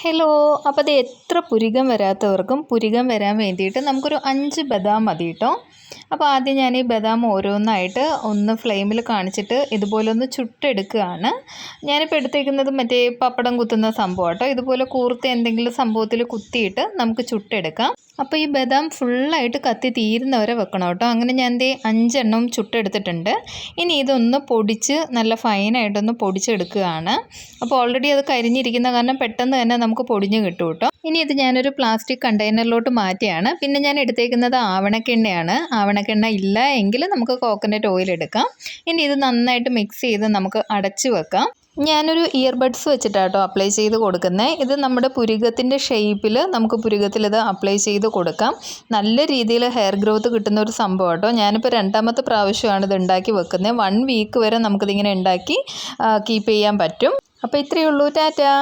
Hello. അപ്പോൾ അത് എത്ര പുരികം വരാത്തവർക്കും പുരികം വരാൻ വേണ്ടിയിട്ട് നമുക്കൊരു 5 ബദാം മതി കേട്ടോ. അപ്പോൾ ആദ്യം ഞാൻ ഈ ബദാം ഓരോന്നായിട്ട് ഒന്ന് ഫ്ലെയിമിൽ കാണിച്ചിട്ട് ഇതുപോലെ ഒന്ന് ചുട്ടെടുക്കുകയാണ്. ഞാനിപ്പോൾ എടുത്തേക്കുന്നത് മറ്റേ പപ്പടം കുത്തുന്ന സംഭവം കേട്ടോ. ഇതുപോലെ കൂർത്ത എന്തെങ്കിലും സംഭവത്തിൽ കുത്തിയിട്ട് നമുക്ക് ചുട്ടെടുക്കാം. അപ്പോൾ ഈ ബദാം ഫുള്ളായിട്ട് കത്തി തീരുന്നവരെ വെക്കണം കേട്ടോ. അങ്ങനെ ഞാൻ 5 എണ്ണം ചുട്ടെടുത്തിട്ടുണ്ട്. ഇനി ഇതൊന്ന് പൊടിച്ച് നല്ല ഫൈനായിട്ടൊന്ന് പൊടിച്ചെടുക്കുകയാണ്. അപ്പോൾ ഓൾറെഡി അത് കരിഞ്ഞിരിക്കുന്ന കാരണം പെട്ടെന്ന് തന്നെ നമുക്ക് പൊടിഞ്ഞ് കിട്ടും കേട്ടോ. ഇനി ഇത് ഞാനൊരു പ്ലാസ്റ്റിക് കണ്ടെയ്നറിലോട്ട് മാറ്റിയാണ്. പിന്നെ ഞാൻ എടുത്തേക്കുന്നത് ആവണക്കെണ്ണയാണ്. ആവണക്കെണ്ണ ഇല്ല എങ്കിൽ നമുക്ക് കോക്കനട്ട് ഓയിൽ എടുക്കാം. ഇനി ഇത് നന്നായിട്ട് മിക്സ് ചെയ്ത് നമുക്ക് അടച്ചു വെക്കാം. ഞാനൊരു ഇയർബഡ്സ് വെച്ചിട്ടാട്ടോ അപ്ലൈ ചെയ്ത് കൊടുക്കുന്നത്. ഇത് നമ്മുടെ പുരികത്തിൻ്റെ ഷേപ്പിൽ നമുക്ക് പുരികത്തിൽ ഇത് അപ്ലൈ ചെയ്ത് കൊടുക്കാം. നല്ല രീതിയിൽ ഹെയർ ഗ്രോത്ത് കിട്ടുന്ന ഒരു സംഭവം കേട്ടോ. ഞാനിപ്പോൾ 2ാമത്തെ പ്രാവശ്യമാണ് ഇത് ഉണ്ടാക്കി വെക്കുന്നത്. 1 വീക്ക് വരെ നമുക്കിതിങ്ങനെ ഉണ്ടാക്കി കീപ്പ് ചെയ്യാൻ പറ്റും. അപ്പോൾ ഇത്രയേ ഉള്ളൂ. ടാറ്റാ.